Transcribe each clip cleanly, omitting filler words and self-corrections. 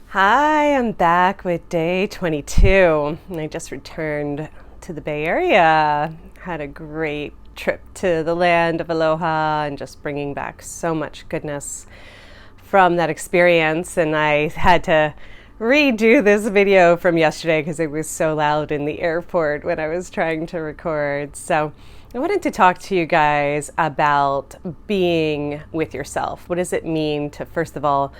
Hi, I'm back with day 22. And I just returned to the Bay Area. Had a great trip to the land of Aloha and just bringing back so much goodness from that experience. And I had to redo this video from yesterday because it was so loud in the airport when I was trying to record. So I wanted to talk to you guys about being with yourself. What does it mean to, first of all,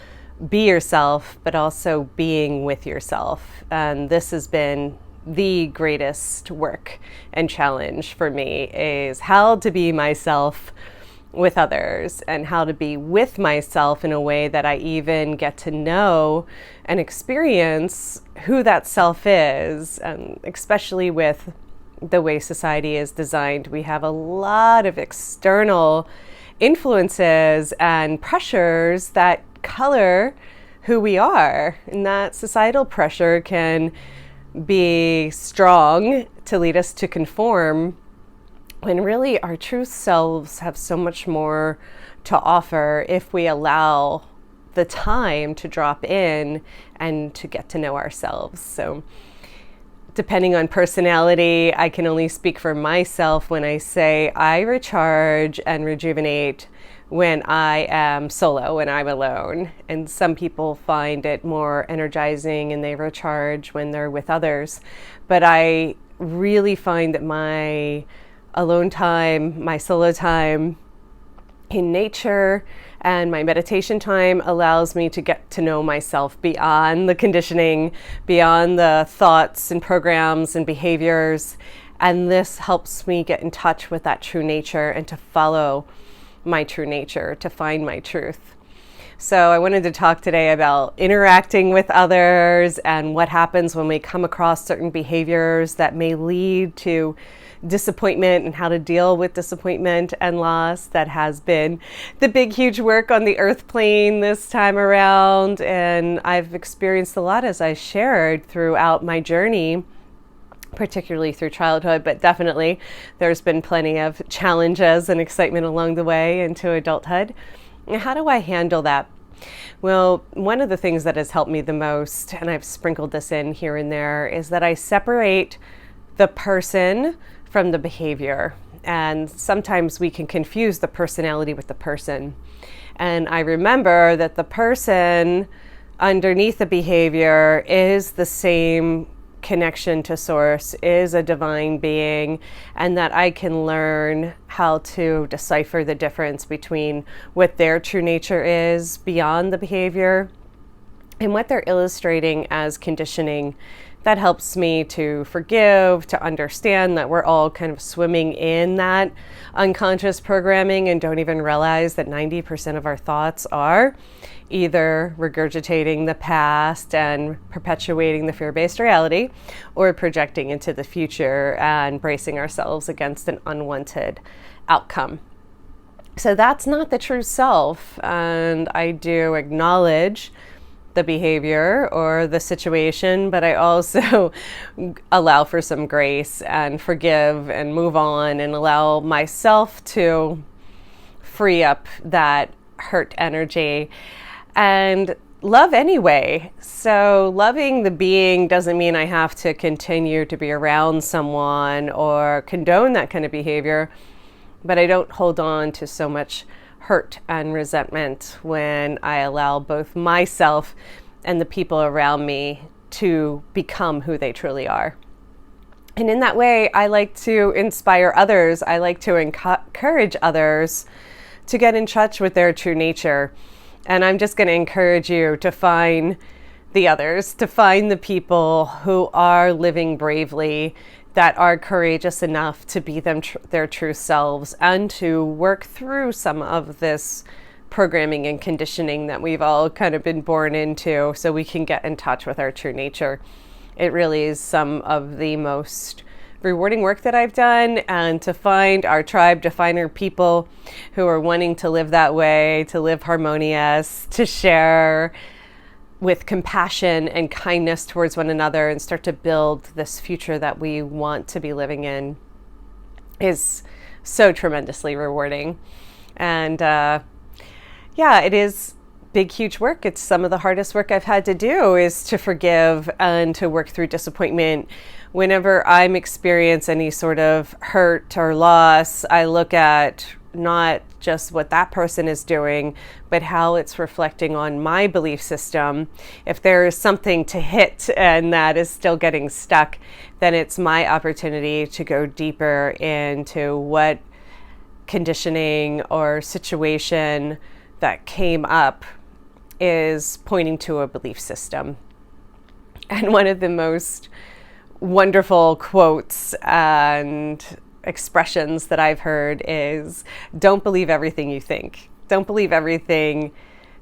be yourself, but also being with yourself? And this has been the greatest work and challenge for me, is how to be myself with others and how to be with myself in a way that I even get to know and experience who that self is. And especially with the way society is designed, we have a lot of external influences and pressures that color who we are. And that societal pressure can be strong to lead us to conform, when really our true selves have so much more to offer if we allow the time to drop in and to get to know ourselves. So depending on personality, I can only speak for myself when I say I recharge and rejuvenate when I am solo, when I'm alone. And some people find it more energizing and they recharge when they're with others. But I really find that my alone time, my solo time in nature, and my meditation time allows me to get to know myself beyond the conditioning, beyond the thoughts and programs and behaviors. And this helps me get in touch with that true nature and to follow my true nature, to find my truth. So I wanted to talk today about interacting with others and what happens when we come across certain behaviors that may lead to disappointment, and how to deal with disappointment and loss. That has been the big, huge work on the earth plane this time around. And I've experienced a lot, as I shared, throughout my journey, particularly through childhood, but definitely there's been plenty of challenges and excitement along the way into adulthood. And how do I handle that? Well, one of the things that has helped me the most, and I've sprinkled this in here and there, is that I separate the person from the behavior. And sometimes we can confuse the personality with the person. And I remember that the person underneath the behavior is the same connection to source, is a divine being, and that I can learn how to decipher the difference between what their true nature is beyond the behavior and what they're illustrating as conditioning. That helps me to forgive, to understand that we're all kind of swimming in that unconscious programming and don't even realize that 90% of our thoughts are either regurgitating the past and perpetuating the fear-based reality, or projecting into the future and bracing ourselves against an unwanted outcome. So that's not the true self, and I do acknowledge the behavior or the situation, but I also allow for some grace and forgive and move on and allow myself to free up that hurt energy and love anyway. So loving the being doesn't mean I have to continue to be around someone or condone that kind of behavior, but I don't hold on to so much hurt and resentment when I allow both myself and the people around me to become who they truly are. And in that way, I like to inspire others. I like to encourage others to get in touch with their true nature. And I'm just going to encourage you to find the others, to find the people who are living bravely, that are courageous enough to be their true selves, and to work through some of this programming and conditioning that we've all kind of been born into, so we can get in touch with our true nature. It really is some of the most rewarding work that I've done, and to find our tribe, to find our people who are wanting to live that way, to live harmonious, to share with compassion and kindness towards one another and start to build this future that we want to be living in, is so tremendously rewarding. And yeah, it is big, huge work. It's some of the hardest work I've had to do is to forgive and to work through disappointment. Whenever I'm experience any sort of hurt or loss, I look at not just what that person is doing, but how it's reflecting on my belief system. If there is something to hit and that is still getting stuck, then it's my opportunity to go deeper into what conditioning or situation that came up is pointing to a belief system. And one of the most wonderful quotes and expressions that I've heard is, don't believe everything you think. Don't believe everything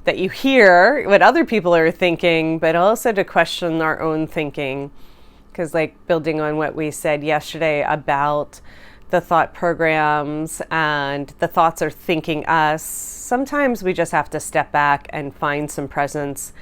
that you hear, what other people are thinking, but also to question our own thinking. Because like building on what we said yesterday about the thought programs and the thoughts are thinking us, sometimes we just have to step back and find some presence